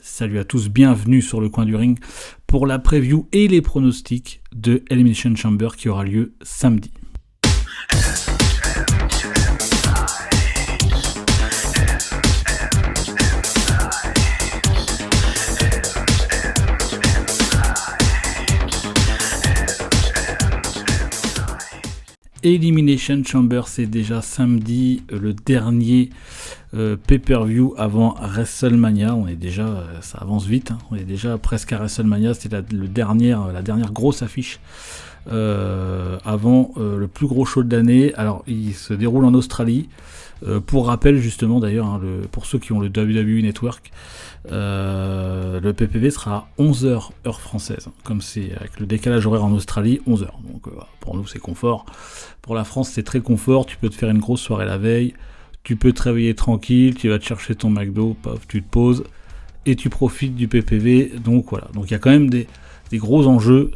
Salut à tous, bienvenue sur le coin du ring pour la preview et les pronostics de Elimination Chamber qui aura lieu samedi. Elimination Chamber, c'est déjà samedi, le dernier pay-per-view avant WrestleMania. On est déjà, ça avance vite, on est déjà presque à WrestleMania. C'était la dernière grosse affiche avant le plus gros show de l'année. Alors, il se déroule en Australie. Pour rappel, justement, d'ailleurs, pour ceux qui ont le WWE Network, le PPV sera à 11h heure française. Comme c'est avec le décalage horaire en Australie, 11h. Donc, pour nous, c'est confort. Pour la France, c'est très confort. Tu peux te faire une grosse soirée la veille. Tu peux te réveiller tranquille. Tu vas te chercher ton McDo. Paf, tu te poses. Et tu profites du PPV. Donc, voilà. Donc, il y a quand même des gros enjeux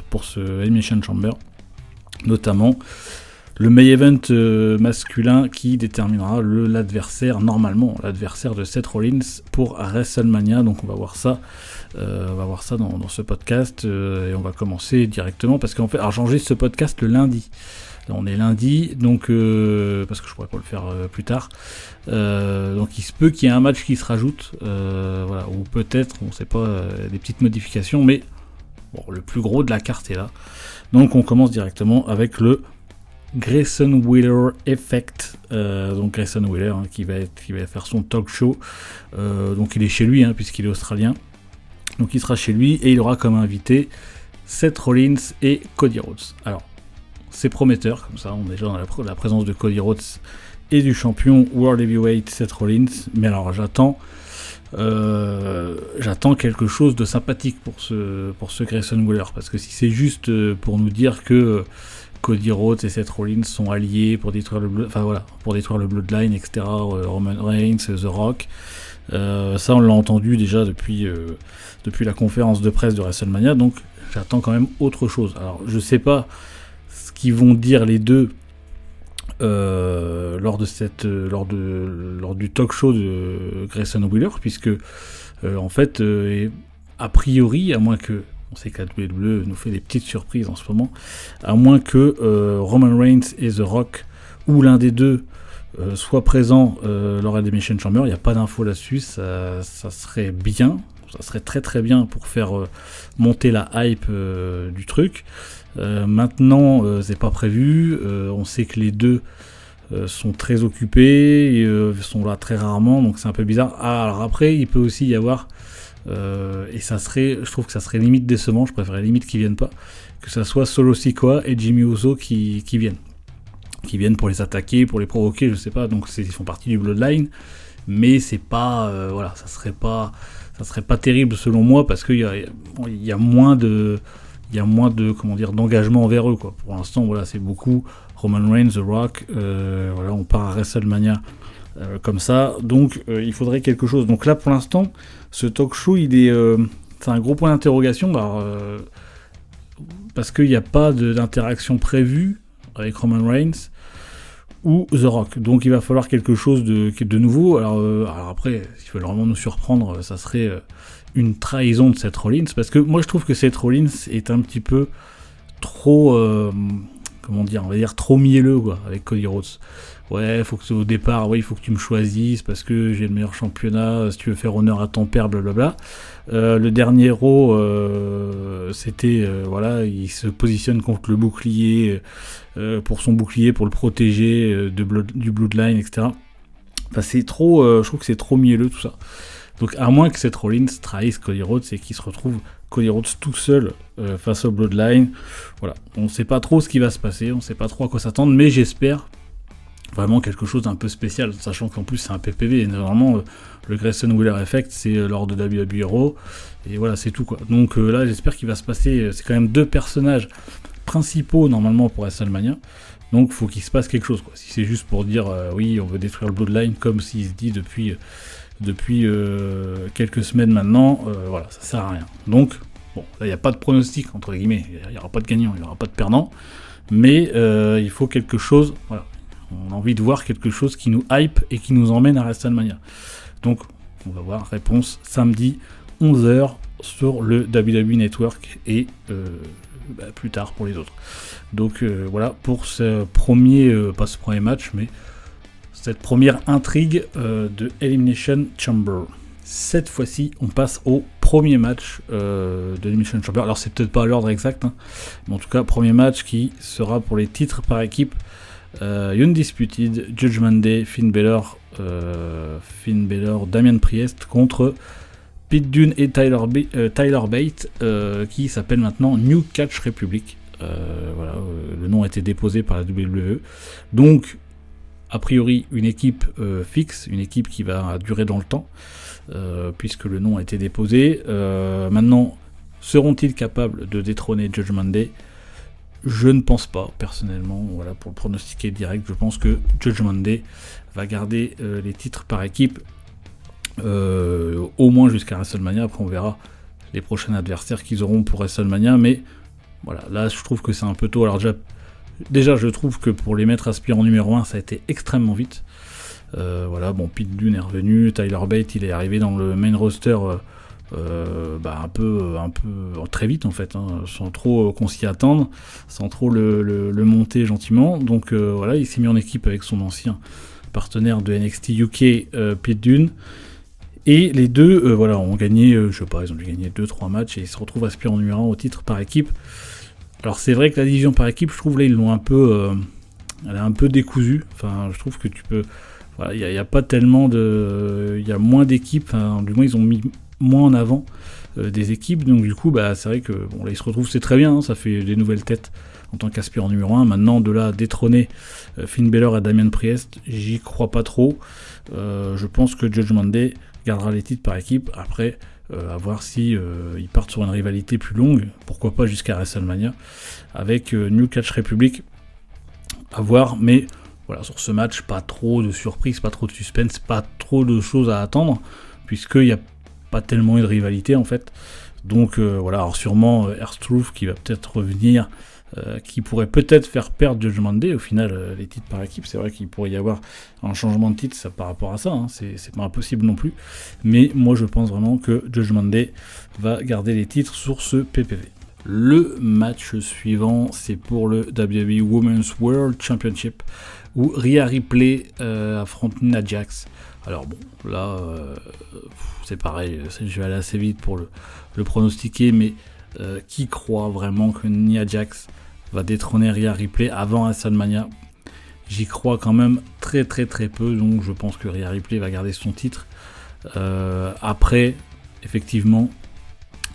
pour ce Elimination Chamber. Notamment le main event masculin qui déterminera l'adversaire de Seth Rollins pour WrestleMania. Donc on va voir ça dans ce podcast et on va commencer directement parce qu'en fait, alors j'enregistre ce podcast le lundi. Là on est lundi, donc parce que je pourrais pas le faire plus tard. Donc il se peut qu'il y ait un match qui se rajoute, ou peut-être, on sait pas, des petites modifications, mais bon, le plus gros de la carte est là. Donc on commence directement avec le Grayson Waller Effect, donc Grayson Waller qui va faire son talk show, donc il est chez lui puisqu'il est australien, donc il sera chez lui et il aura comme invité Seth Rollins et Cody Rhodes. Alors c'est prometteur, comme ça on est déjà dans la présence de Cody Rhodes et du champion World Heavyweight Seth Rollins, mais alors j'attends quelque chose de sympathique pour ce Grayson Waller, parce que si c'est juste pour nous dire que Cody Rhodes et Seth Rollins sont alliés pour détruire le Bloodline, etc. Roman Reigns, The Rock. Ça, on l'a entendu déjà depuis la conférence de presse de WrestleMania, donc j'attends quand même autre chose. Alors, je sais pas ce qu'ils vont dire les deux lors du talk show de Grayson Waller, puisque en fait, a priori, à moins que on sait que la WWE nous fait des petites surprises en ce moment, à moins que Roman Reigns et The Rock, ou l'un des deux, soit présent lors de Elimination Chamber. Il n'y a pas d'infos là-dessus, ça serait bien, ça serait très très bien pour faire monter la hype du truc. Maintenant, c'est pas prévu, on sait que les deux sont très occupés, sont là très rarement, donc c'est un peu bizarre. Alors après, il peut aussi y avoir et je trouve que ça serait limite décevant, je préférerais limite qu'ils viennent pas, que ça soit Solo Sikoa et Jimmy Uso qui viennent pour les attaquer, pour les provoquer, je sais pas, donc ils font partie du Bloodline, mais c'est pas, ça serait pas terrible selon moi, parce qu'il y a moins de d'engagement envers eux, quoi. Pour l'instant, c'est beaucoup Roman Reigns, The Rock, on part à WrestleMania comme ça, donc il faudrait quelque chose. Donc là, pour l'instant, ce talk show, c'est un gros point d'interrogation, parce qu'il n'y a pas d'interaction prévue avec Roman Reigns ou The Rock. Donc il va falloir quelque chose de nouveau. Alors après, s'ils veulent vraiment nous surprendre, ça serait une trahison de Seth Rollins, parce que moi je trouve que Seth Rollins est un petit peu trop, trop mielleux, quoi, avec Cody Rhodes. Ouais, faut que au départ, il faut que tu me choisisses parce que j'ai le meilleur championnat, si tu veux faire honneur à ton père, blablabla. Le dernier Raw, c'était, il se positionne contre le bouclier, pour son bouclier, pour le protéger du Bloodline, etc. Enfin, c'est trop, je trouve que c'est trop mielleux tout ça. Donc, à moins que Seth Rollins trahisse Cody Rhodes et qu'il se retrouve Cody Rhodes tout seul face au Bloodline. Voilà, on ne sait pas trop ce qui va se passer, on ne sait pas trop à quoi s'attendre, mais j'espère vraiment quelque chose d'un peu spécial, sachant qu'en plus c'est un PPV, et normalement le Grayson Waller Effect c'est lors de WWE Raw, et voilà, c'est tout, quoi. Donc là j'espère qu'il va se passer, c'est quand même deux personnages principaux normalement pour WrestleMania, donc faut qu'il se passe quelque chose, quoi. Si c'est juste pour dire oui on veut détruire le Bloodline, comme s'il se dit depuis quelques semaines maintenant, ça sert à rien. Donc bon, là il n'y a pas de pronostic entre guillemets, il n'y aura pas de gagnant, il n'y aura pas de perdant, mais il faut quelque chose, voilà. On a envie de voir quelque chose qui nous hype et qui nous emmène à WrestleMania. Donc, On va voir, réponse samedi 11h sur le WWE Network et plus tard pour les autres. Donc voilà pour ce premier, pas ce premier match, mais cette première intrigue de Elimination Chamber. Cette fois-ci, on passe au premier match de Elimination Chamber. Alors c'est peut-être pas l'ordre exact, mais en tout cas premier match qui sera pour les titres par équipe. Undisputed, Judgment Day, Finn Balor, Damian Priest contre Pete Dunne et Tyler Bate, qui s'appelle maintenant New Catch Republic. Le nom a été déposé par la WWE. Donc, a priori, une équipe fixe, une équipe qui va durer dans le temps, puisque le nom a été déposé. Maintenant, seront-ils capables de détrôner Judgment Day ? Je ne pense pas, personnellement. Voilà, pour le pronostiquer direct, je pense que Judgment Day va garder les titres par équipe au moins jusqu'à WrestleMania. Après, on verra les prochains adversaires qu'ils auront pour WrestleMania. Mais voilà, là, je trouve que c'est un peu tôt. Alors déjà, je trouve que pour les mettre aspirants numéro 1, ça a été extrêmement vite. Pete Dunne est revenu. Tyler Bate, il est arrivé dans le main roster un peu très vite en fait, sans trop qu'on s'y attende, sans trop le monter gentiment. Donc il s'est mis en équipe avec son ancien partenaire de NXT UK, Pete Dunne, et les deux ont gagné, ils ont dû gagner 2-3 matchs et ils se retrouvent aspirants numéro 1 au titre par équipe. Alors c'est vrai que la division par équipe, je trouve là ils l'ont elle est un peu décousue. Enfin, je trouve que tu peux, il y a pas tellement il y a moins d'équipes, du moins ils ont mis moins en avant des équipes, donc du coup c'est vrai que là ils se retrouvent, c'est très bien, ça fait des nouvelles têtes en tant qu'aspirant numéro 1. Maintenant, de là détrôner Finn Balor et Damian Priest, j'y crois pas trop. Je pense que Judgment Day gardera les titres par équipe. Après, à voir si ils partent sur une rivalité plus longue, pourquoi pas jusqu'à WrestleMania avec New Catch Republic, à voir. Mais voilà, sur ce match, pas trop de surprises, pas trop de suspense, pas trop de choses à attendre, puisqu'il y a pas tellement eu de rivalité en fait. Donc alors sûrement R-Truth qui va peut-être revenir, qui pourrait peut-être faire perdre Judgment Day au final les titres par équipe. C'est vrai qu'il pourrait y avoir un changement de titre, ça, par rapport à ça, c'est pas impossible non plus, mais moi je pense vraiment que Judgment Day va garder les titres sur ce PPV. Le match suivant, c'est pour le WWE Women's World Championship, où Rhea Ripley affronte Nia Jax. Alors bon, là, c'est pareil, je vais aller assez vite pour le pronostiquer, mais qui croit vraiment que Nia Jax va détrôner Rhea Ripley avant WrestleMania ? J'y crois quand même très très très peu, donc je pense que Rhea Ripley va garder son titre. Après, effectivement,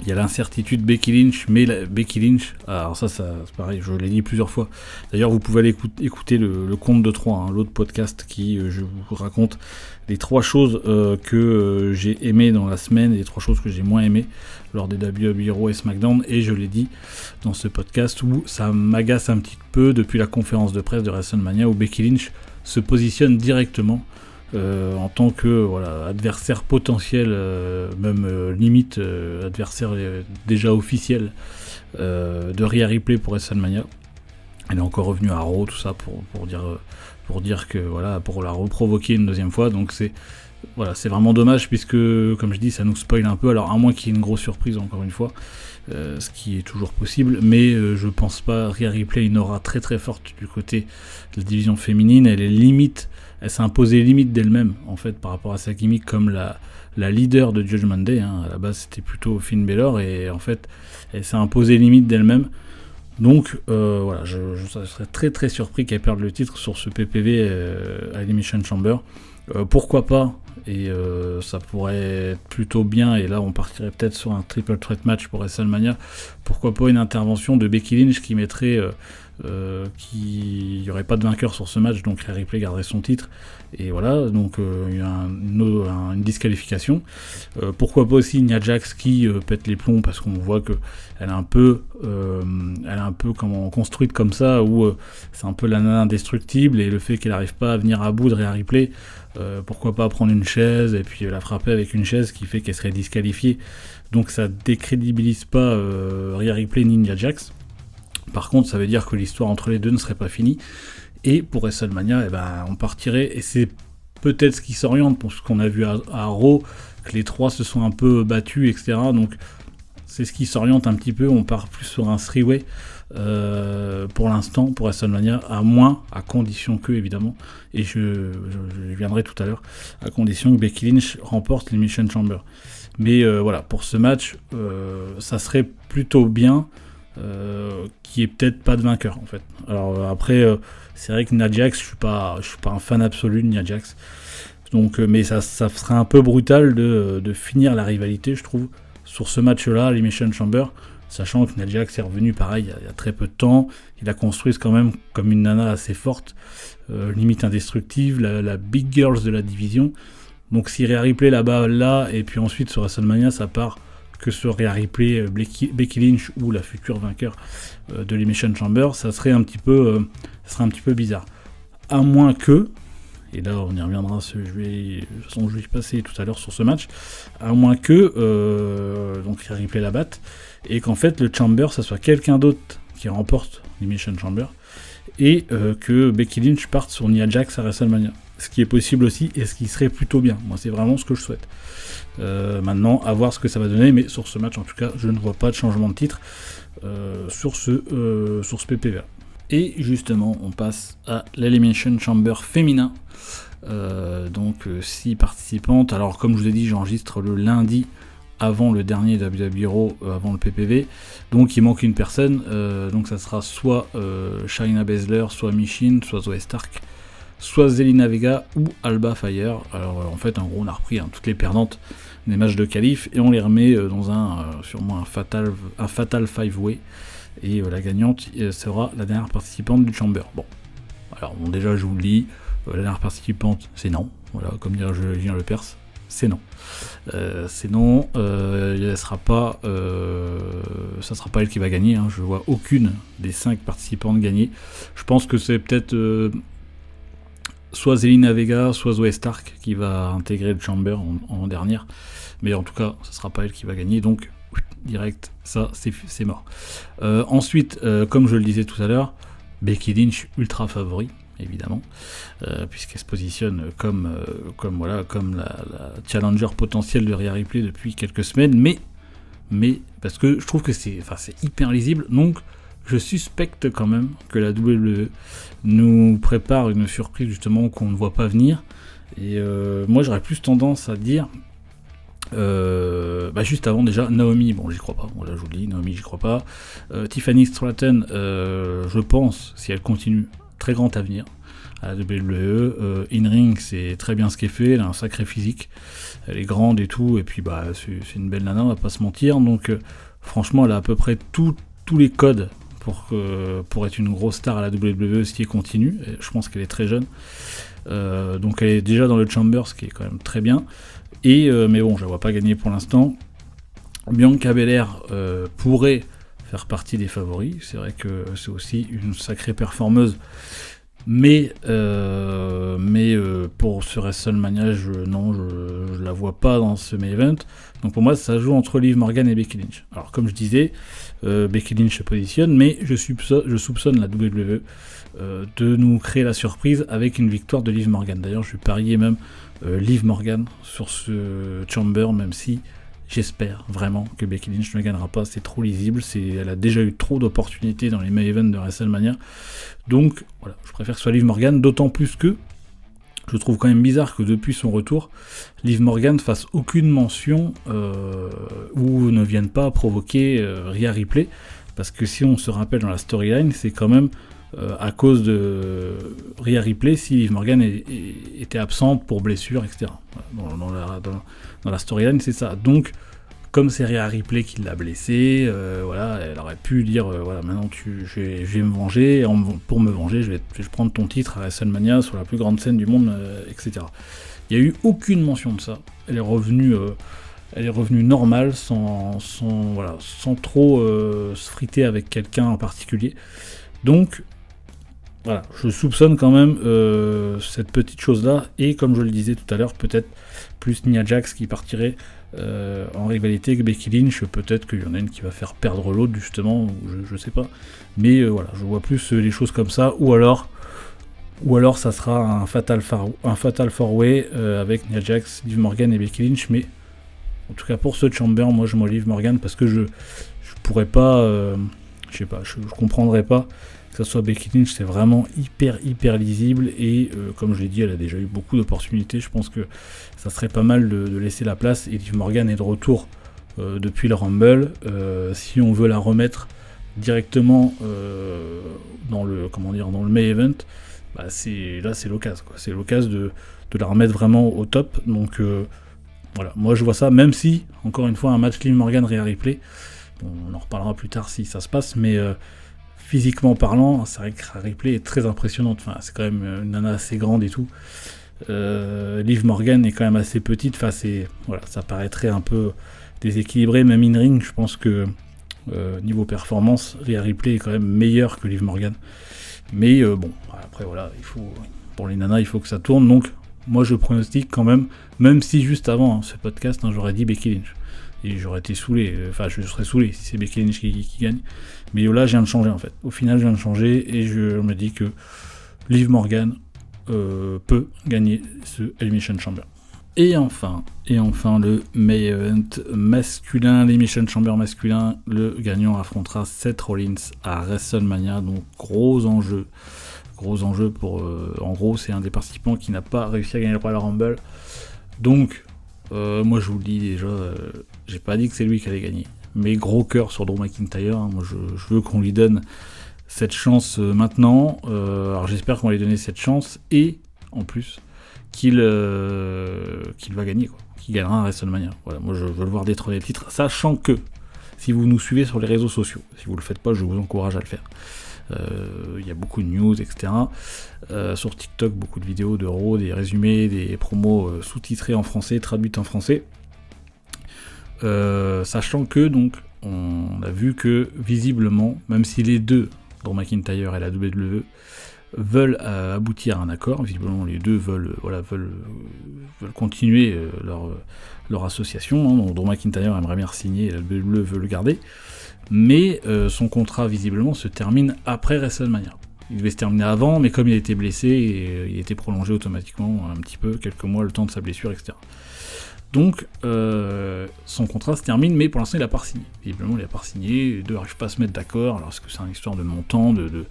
il y a l'incertitude Becky Lynch, mais Becky Lynch, alors ça c'est pareil, je l'ai dit plusieurs fois. D'ailleurs, vous pouvez aller écouter le Compte de 3, l'autre podcast qui je vous raconte les 3 choses que j'ai aimées dans la semaine et les 3 choses que j'ai moins aimées lors des WWE Raw et SmackDown. Et je l'ai dit dans ce podcast où ça m'agace un petit peu depuis la conférence de presse de WrestleMania où Becky Lynch se positionne directement en tant que adversaire potentiel, même limite adversaire déjà officiel de Rhea Ripley pour WrestleMania. Elle est encore revenue à Raw, tout ça pour dire que pour la reprovoquer une deuxième fois. Donc c'est vraiment dommage puisque, comme je dis, ça nous spoil un peu. Alors à moins qu'il y ait une grosse surprise encore une fois, ce qui est toujours possible, mais je pense pas. Rhea Ripley a une aura très très forte du côté de la division féminine. Elle s'est imposée limite d'elle-même en fait par rapport à sa gimmick comme la leader de Judgment Day. À la base c'était plutôt Finn Balor et en fait elle s'est imposée limite d'elle-même. Donc je serais très très surpris qu'elle perde le titre sur ce PPV à Elimination Chamber. Pourquoi pas, et ça pourrait être plutôt bien, et là on partirait peut-être sur un triple threat match pour WrestleMania. Pourquoi pas une intervention de Becky Lynch qui mettrait qu'il n'y aurait pas de vainqueur sur ce match, donc Rhea Ripley garderait son titre, et donc il y a une disqualification. Pourquoi pas aussi Nia Jax qui pète les plombs, parce qu'on voit que elle est un peu construite comme ça, où c'est un peu la nana indestructible, et le fait qu'elle n'arrive pas à venir à bout de Rhea Ripley, pourquoi pas prendre une chaise et puis la frapper avec une chaise qui fait qu'elle serait disqualifiée. Donc ça décrédibilise pas Rhea Ripley ni Nia Jax. Par contre, ça veut dire que l'histoire entre les deux ne serait pas finie. Et pour WrestleMania, on partirait, et c'est peut-être ce qui s'oriente, pour ce qu'on a vu à Raw, que les trois se sont un peu battus, etc. Donc c'est ce qui s'oriente un petit peu, on part plus sur un three-way pour l'instant, pour WrestleMania, à condition que, évidemment, et je viendrai tout à l'heure, à condition que Becky Lynch remporte l'Elimination Chamber. Mais voilà, pour ce match, ça serait plutôt bien qu'il n'y ait peut-être pas de vainqueur, en fait. Alors après, c'est vrai que Nia Jax, je suis pas un fan absolu de Nia Jax, donc, mais ça serait un peu brutal de finir la rivalité, je trouve, sur ce match-là, l'Elimination Chamber, sachant que Nia Jax est revenu pareil il y a très peu de temps, il la construit quand même comme une nana assez forte, limite indestructible, la big girls de la division. Donc si Rhea Ripley là-bas, là, et puis ensuite sur WrestleMania, ça part que sur Rhea Ripley, Becky Lynch ou la future vainqueur de l'Elimination Chamber, ça serait un petit peu bizarre. À moins que, et là on y reviendra, je vais y passer tout à l'heure sur ce match, à moins que donc Rhea Ripley la batte, et qu'en fait le Chamber, ça soit quelqu'un d'autre qui remporte l'Elimination Chamber, et que Becky Lynch parte sur Nia Jax à WrestleMania. Ce qui est possible aussi, et ce qui serait plutôt bien. Moi, c'est vraiment ce que je souhaite. Maintenant, à voir ce que ça va donner, mais sur ce match, en tout cas, je ne vois pas de changement de titre sur ce PPV. Et justement, on passe à l'Elimination Chamber féminin. Donc, 6 participantes. Alors, comme je vous ai dit, j'enregistre le lundi avant le dernier WWE Raw, avant le PPV. Donc, il manque une personne. Donc, ça sera soit Shayna Baszler, soit Michin, soit Zoey Stark, soit Zelina Vega ou Alba Fire. Alors en fait, en gros, on a repris toutes les perdantes des matchs de qualif et on les remet dans sûrement un fatal 5-way. Et la gagnante sera la dernière participante du Chamber. Bon, alors bon, déjà je vous le dis, la dernière participante, c'est non. Voilà, comme dirait Julien Lepers, c'est non. C'est non. Ça sera pas elle qui va gagner. Je vois aucune des 5 participantes gagner. Je pense que c'est peut-être soit Zelina Vega, soit Zoey Stark qui va intégrer le Chamber en dernière. Mais en tout cas, ce sera pas elle qui va gagner, donc direct, ça c'est mort. Ensuite, comme je le disais tout à l'heure, Becky Lynch ultra favori, évidemment, puisqu'elle se positionne comme la challenger potentielle de Rhea Ripley depuis quelques semaines, mais parce que je trouve que c'est hyper lisible, donc je suspecte quand même que la WWE nous prépare une surprise justement qu'on ne voit pas venir. Et moi j'aurais plus tendance à dire juste avant déjà Naomi, bon j'y crois pas, voilà je vous le dis, Naomi j'y crois pas. Tiffany Stratton, je pense, si elle continue, très grand avenir à la WWE. In-ring c'est très bien ce qu'elle fait, elle a un sacré physique, elle est grande et tout, et puis c'est une belle nana, on va pas se mentir, donc franchement elle a à peu près tous les codes pour être une grosse star à la WWE si elle continue. Je pense qu'elle est très jeune, donc elle est déjà dans le Chamber, ce qui est quand même très bien, mais bon je la vois pas gagner pour l'instant. Bianca Belair pourrait faire partie des favoris, c'est vrai que c'est aussi une sacrée performeuse, mais pour ce WrestleMania je la vois pas dans ce main event. Donc pour moi ça joue entre Liv Morgan et Becky Lynch. Alors comme je disais, Becky Lynch se positionne, mais je soupçonne la WWE de nous créer la surprise avec une victoire de Liv Morgan. D'ailleurs je vais parier même Liv Morgan sur ce Chamber, même si j'espère vraiment que Becky Lynch ne gagnera pas, c'est trop lisible, elle a déjà eu trop d'opportunités dans les main events de WrestleMania, donc voilà, je préfère que ce soit Liv Morgan, d'autant plus que je trouve quand même bizarre que depuis son retour, Liv Morgan fasse aucune mention ou ne vienne pas provoquer Rhea Ripley, parce que si on se rappelle dans la storyline, c'est quand même à cause de Rhea Ripley si Liv Morgan était absente pour blessure, etc. Dans la storyline, c'est ça. Donc, comme c'est Rhea Ripley qui l'a blessée, elle aurait pu dire maintenant je vais me venger, pour me venger, je vais prendre ton titre à WrestleMania sur la plus grande scène du monde, etc. Il n'y a eu aucune mention de ça. Elle est revenue normale, sans trop se friter avec quelqu'un en particulier. Donc, voilà, je soupçonne quand même cette petite chose-là, et comme je le disais tout à l'heure, peut-être plus Nia Jax qui partirait en rivalité avec Becky Lynch, peut-être qu'il y en a une qui va faire perdre l'autre justement, je sais pas, mais je vois plus les choses comme ça, ou alors ça sera un fatal 4-way avec Nia Jax, Liv Morgan et Becky Lynch, mais En tout cas pour ce Chamber, moi je m'enlève Morgan parce que je pourrais pas, je comprendrais pas que ça soit Becky Lynch. C'est vraiment hyper lisible et comme je l'ai dit, elle a déjà eu beaucoup d'opportunités. Je pense que ça serait pas mal de laisser la place. Et Liv Morgan est de retour depuis le Rumble. Si on veut la remettre directement dans le main event, bah c'est l'occasion, quoi. C'est l'occasion de la remettre vraiment au top. Donc voilà, moi je vois ça, même si, encore une fois, un match Liv Morgan Rhea Ripley, on en reparlera plus tard si ça se passe, mais physiquement parlant, c'est vrai que Rhea Ripley est très impressionnante. Enfin, c'est quand même une nana assez grande et tout. Liv Morgan est quand même assez petite. Enfin, ça paraîtrait un peu déséquilibré, même in-ring. Je pense que niveau performance, Rhea Ripley est quand même meilleure que Liv Morgan. Mais bon, après voilà, pour les nanas, il faut que ça tourne. Donc, moi je pronostique quand même si juste avant ce podcast, j'aurais dit Becky Lynch. Et j'aurais été saoulé, je serais saoulé si c'est Becky Lynch qui gagne. Mais là, je viens de changer en fait. Au final, je viens de changer et je me dis que Liv Morgan peut gagner ce Elimination Chamber. Et enfin, le main event masculin, l'Elimination Chamber masculin, le gagnant affrontera Seth Rollins à WrestleMania, donc gros enjeu pour... en gros, c'est un des participants qui n'a pas réussi à gagner le Royal Rumble. Donc, moi je vous le dis déjà, j'ai pas dit que c'est lui qui allait gagner. Mais gros cœur sur Drew McIntyre, moi je veux qu'on lui donne cette chance maintenant. Alors j'espère qu'on va lui donner cette chance et en plus qu'il va gagner, quoi. Qu'il gagnera à WrestleMania. Voilà, moi je veux le voir détrôner le titre, sachant que si vous nous suivez sur les réseaux sociaux, si vous le faites pas, je vous encourage à le faire. Il y a beaucoup de news, etc. Sur TikTok, beaucoup de vidéos de Raw, des résumés, des promos sous-titrés en français, traduites en français. Sachant que, donc, on a vu que, visiblement, même si les deux, Drew McIntyre et la WWE, veulent aboutir à un accord, visiblement les deux veulent continuer leur association. Donc Drew McIntyre aimerait bien signer et la WWE veut le garder. Mais son contrat visiblement se termine après WrestleMania. Il devait se terminer avant, mais comme il a été blessé, il a été prolongé automatiquement un petit peu, quelques mois, le temps de sa blessure, etc. Donc son contrat se termine, mais pour l'instant il n'a pas signé. Visiblement il n'a pas signé, les deux n'arrivent pas à se mettre d'accord. Alors est-ce que c'est une histoire de montant, de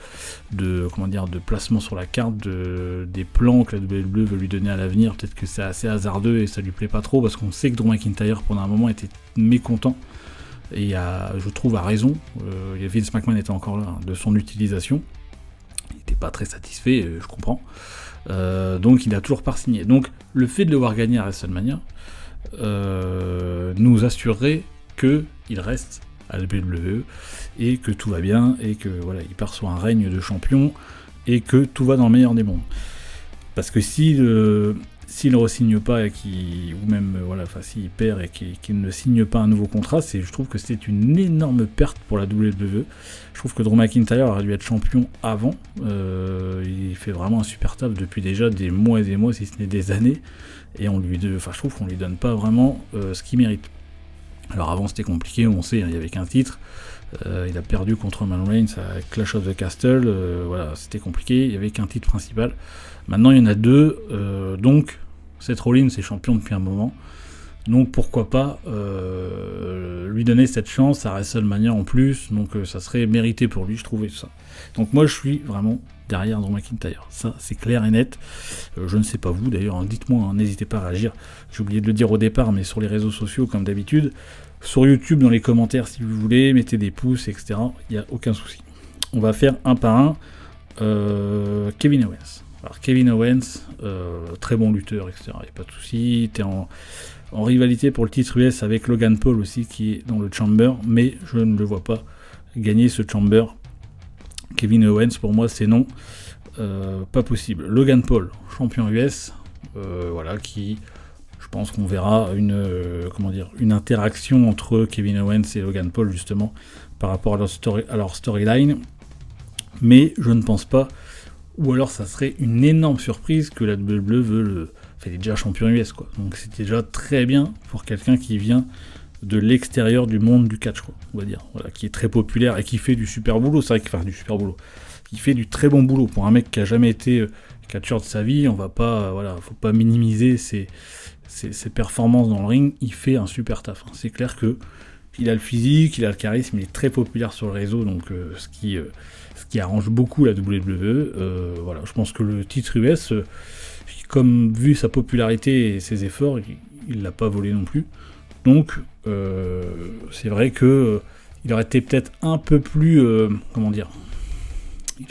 placement sur la carte, des plans que la WWE veut lui donner à l'avenir? Peut-être que c'est assez hasardeux et ça lui plaît pas trop, parce qu'on sait que Drew McIntyre pendant un moment était mécontent. Et je trouve à raison, Vince McMahon était encore là, de son utilisation. Il n'était pas très satisfait, je comprends. Donc il n'a toujours pas signé. Donc le fait de le voir gagner à WrestleMania nous assurerait qu'il reste à la WWE et que tout va bien et que voilà, il part sur un règne de champion et que tout va dans le meilleur des mondes. Parce que s'il ne re-signe pas et s'il perd et qu'il ne signe pas un nouveau contrat, je trouve que c'est une énorme perte pour la WWE. Je trouve que Drew McIntyre aurait dû être champion avant. Il fait vraiment un super taf depuis déjà des mois et des mois, si ce n'est des années. Et je trouve qu'on lui donne pas vraiment ce qu'il mérite. Alors avant c'était compliqué, on sait, il n'y avait qu'un titre. Il a perdu contre Roman Reigns à Clash of the Castle. Voilà, c'était compliqué, il n'y avait qu'un titre principal. Maintenant il y en a deux, donc Seth Rollins est champion depuis un moment. Donc pourquoi pas lui donner cette chance à WrestleMania en plus. Donc ça serait mérité pour lui, je trouvais tout ça. Donc moi je suis vraiment derrière Drew McIntyre. Ça c'est clair et net. Je ne sais pas vous d'ailleurs, dites-moi, n'hésitez pas à réagir. J'ai oublié de le dire au départ, mais sur les réseaux sociaux comme d'habitude. Sur YouTube, dans les commentaires si vous voulez, mettez des pouces, etc. Il n'y a aucun souci. On va faire un par un. Kevin Owens. Alors Kevin Owens, très bon lutteur, etc. Il n'y a pas de souci. Il était en rivalité pour le titre US avec Logan Paul aussi, qui est dans le Chamber, mais je ne le vois pas gagner ce Chamber. Kevin Owens, pour moi, c'est non. Pas possible. Logan Paul, champion US, qui... Je pense qu'on verra une interaction entre Kevin Owens et Logan Paul, justement, par rapport à leur storyline. Mais je ne pense pas, ou alors ça serait une énorme surprise que la WWE il est déjà champion US, quoi. Donc c'est déjà très bien pour quelqu'un qui vient de l'extérieur du monde du catch, quoi, on va dire. Voilà, qui est très populaire et qui fait du super boulot. C'est vrai qu'il fait du super boulot. Il fait du très bon boulot. Pour un mec qui a jamais été catcheur de sa vie, on va pas, faut pas minimiser ses performances dans le ring, il fait un super taf. C'est clair que il a le physique, il a le charisme, il est très populaire sur le réseau, donc ce qui arrange beaucoup la WWE. Voilà, je pense que le titre US, comme vu sa popularité et ses efforts, il l'a pas volé non plus. Donc c'est vrai que il aurait été peut-être un peu plus, il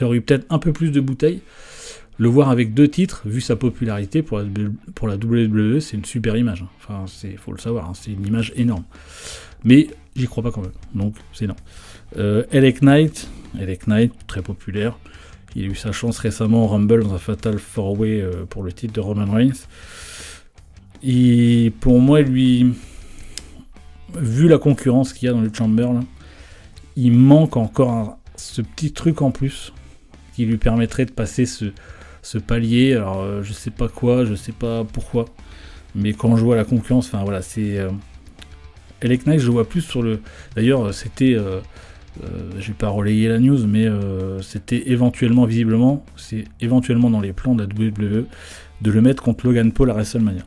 aurait eu peut-être un peu plus de bouteilles. Le voir avec 2 titres, vu sa popularité pour la WWE, c'est une super image. Enfin, faut le savoir, c'est une image énorme. Mais j'y crois pas quand même, donc c'est non. LA Knight, très populaire. Il a eu sa chance récemment au Rumble dans un Fatal 4-Way pour le titre de Roman Reigns. Et pour moi, lui, vu la concurrence qu'il y a dans le Chamber, là, il manque encore ce petit truc en plus qui lui permettrait de passer ce palier. Alors je sais pas quoi, je sais pas pourquoi, mais quand je vois la concurrence, enfin voilà, c'est LA Knight, je le vois plus sur le. D'ailleurs, c'était, j'ai pas relayé la news, mais c'était visiblement, c'est éventuellement dans les plans de la WWE de le mettre contre Logan Paul à WrestleMania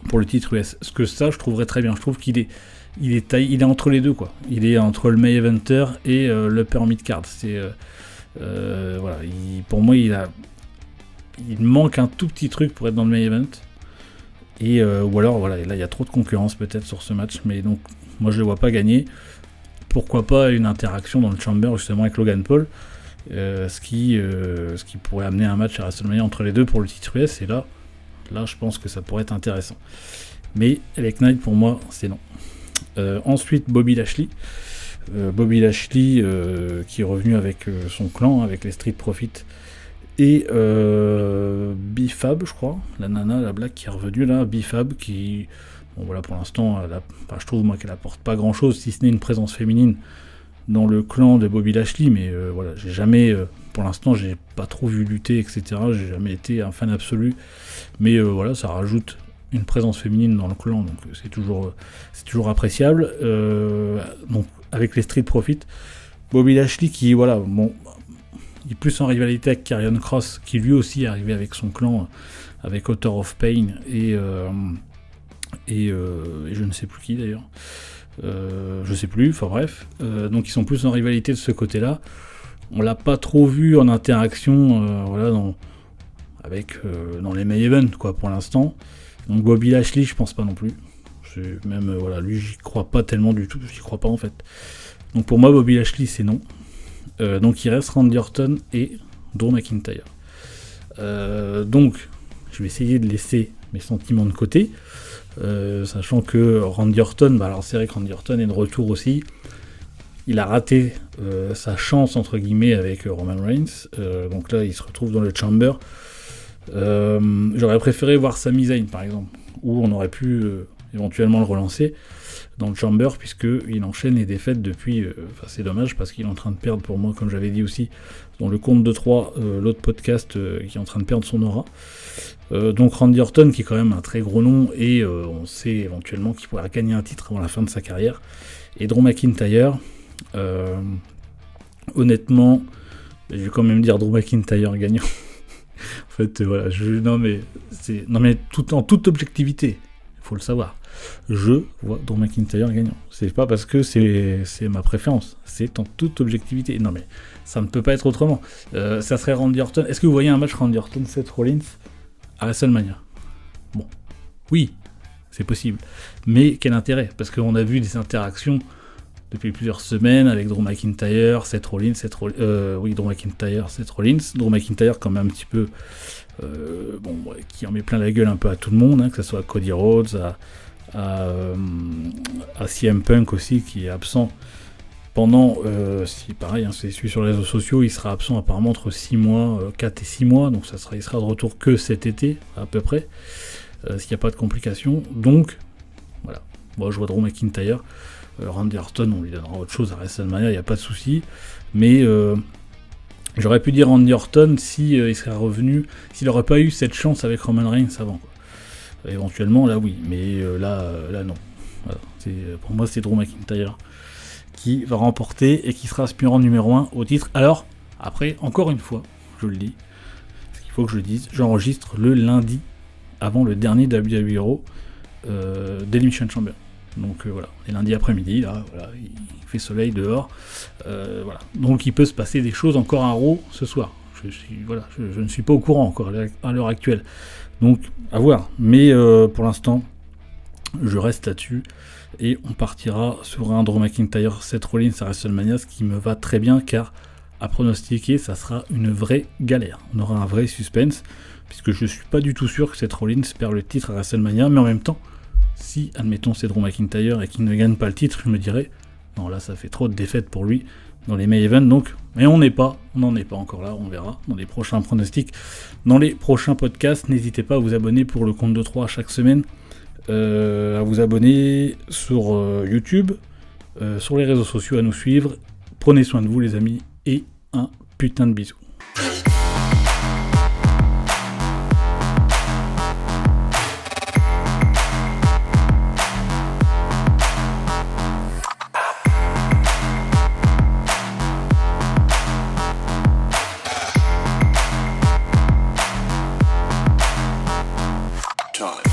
pour le titre US. Ce que ça, je trouverais très bien. Je trouve qu'il est il est entre les deux, quoi. Il est entre le main eventer et l'upper mid card. C'est voilà, pour moi, il manque un tout petit truc pour être dans le main event. Et ou alors voilà, là il y a trop de concurrence peut-être sur ce match, mais donc moi je le vois pas gagner. Pourquoi pas une interaction dans le Chamber justement avec Logan Paul, ce qui pourrait amener un match à WrestleMania entre les deux pour le titre US. Et là je pense que ça pourrait être intéressant. Mais LA Knight pour moi c'est non. Ensuite Bobby Lashley. Qui est revenu avec son clan, avec les Street Profits. Et B-Fab, je crois, la nana, la black qui est revenue là, B-Fab, qui, bon voilà, pour l'instant, je trouve moi qu'elle apporte pas grand chose, si ce n'est une présence féminine dans le clan de Bobby Lashley, mais voilà, j'ai jamais, pour l'instant, j'ai pas trop vu lutter, etc. J'ai jamais été un fan absolu, mais voilà, ça rajoute une présence féminine dans le clan, donc c'est toujours appréciable. Donc avec les Street Profits, Bobby Lashley qui, voilà, bon. Il est plus en rivalité avec Karrion Kross, qui lui aussi est arrivé avec son clan, avec Author of Pain et je ne sais plus qui d'ailleurs. Je sais plus, enfin bref. Donc ils sont plus en rivalité de ce côté-là. On l'a pas trop vu en interaction voilà, dans les main events quoi, pour l'instant. Donc Bobby Lashley, je pense pas non plus. Même voilà, lui j'y crois pas tellement du tout, j'y crois pas en fait. Donc pour moi Bobby Lashley c'est non. Donc il reste Randy Orton et Drew McIntyre. Donc je vais essayer de laisser mes sentiments de côté, sachant que Randy Orton, alors c'est vrai que Randy Orton est de retour aussi. Il a raté sa chance entre guillemets avec Roman Reigns, donc là il se retrouve dans le Chamber. J'aurais préféré voir Sami Zayn par exemple, où on aurait pu éventuellement le relancer dans le Chamber, puisqu'il enchaîne les défaites depuis. C'est dommage parce qu'il est en train de perdre, pour moi, comme j'avais dit aussi, dans le compte de 3, l'autre podcast qui est en train de perdre son aura. Donc Randy Orton, qui est quand même un très gros nom, et on sait éventuellement qu'il pourra gagner un titre avant la fin de sa carrière. Et Drew McIntyre, honnêtement, je vais quand même dire Drew McIntyre gagnant. En fait, voilà, en toute objectivité, il faut le savoir. Je vois Drew McIntyre gagnant. C'est pas parce que c'est ma préférence, c'est en toute objectivité. Non mais ça ne peut pas être autrement. Ça serait Randy Orton. Est-ce que vous voyez un match Randy Orton Seth Rollins à WrestleMania? Bon, oui, c'est possible. Mais quel intérêt? Parce qu'on a vu des interactions depuis plusieurs semaines avec Drew McIntyre, Seth Rollins, Drew McIntyre, Seth Rollins. Drew McIntyre quand même un petit peu, qui en met plein la gueule un peu à tout le monde, hein, que ce soit à Cody Rhodes, à CM Punk aussi, qui est absent pendant, si pareil, hein, c'est suivi sur les réseaux sociaux, il sera absent apparemment entre 6 mois, 4 et 6 mois, donc il sera de retour que cet été, à peu près, s'il n'y a pas de complications. Donc, voilà, moi je vois Drew McIntyre. Randy Orton, on lui donnera autre chose à WrestleMania, il n'y a pas de souci. Mais j'aurais pu dire Randy Orton si il serait revenu, s'il n'aurait pas eu cette chance avec Roman Reigns avant, quoi. Éventuellement, là oui, mais là non. Voilà. Pour moi, c'est Drew McIntyre qui va remporter et qui sera aspirant numéro 1 au titre. Alors, après, encore une fois, je le dis, ce qu'il faut que je dise, j'enregistre le lundi avant le dernier WWE Raw. d'Elimination Chamber. Donc voilà, et lundi après-midi, là, voilà, il fait soleil dehors, voilà. Donc il peut se passer des choses encore à Raw ce soir. Je ne suis pas au courant encore à l'heure actuelle. Donc à voir. Mais pour l'instant, je reste là-dessus. Et on partira sur un Drew McIntyre, Seth Rollins à WrestleMania, ce qui me va très bien, car à pronostiquer, ça sera une vraie galère. On aura un vrai suspense, puisque je suis pas du tout sûr que Seth Rollins perd le titre à WrestleMania, mais en même temps, si, admettons, c'est Drew McIntyre et qu'il ne gagne pas le titre, je me dirais, non, là, ça fait trop de défaites pour lui dans les main events, donc, mais on n'en est pas encore là, on verra dans les prochains pronostics, dans les prochains podcasts. N'hésitez pas à vous abonner pour le compte de 3 chaque semaine, à vous abonner sur YouTube, sur les réseaux sociaux, à nous suivre. Prenez soin de vous, les amis, et un putain de bisou. Time.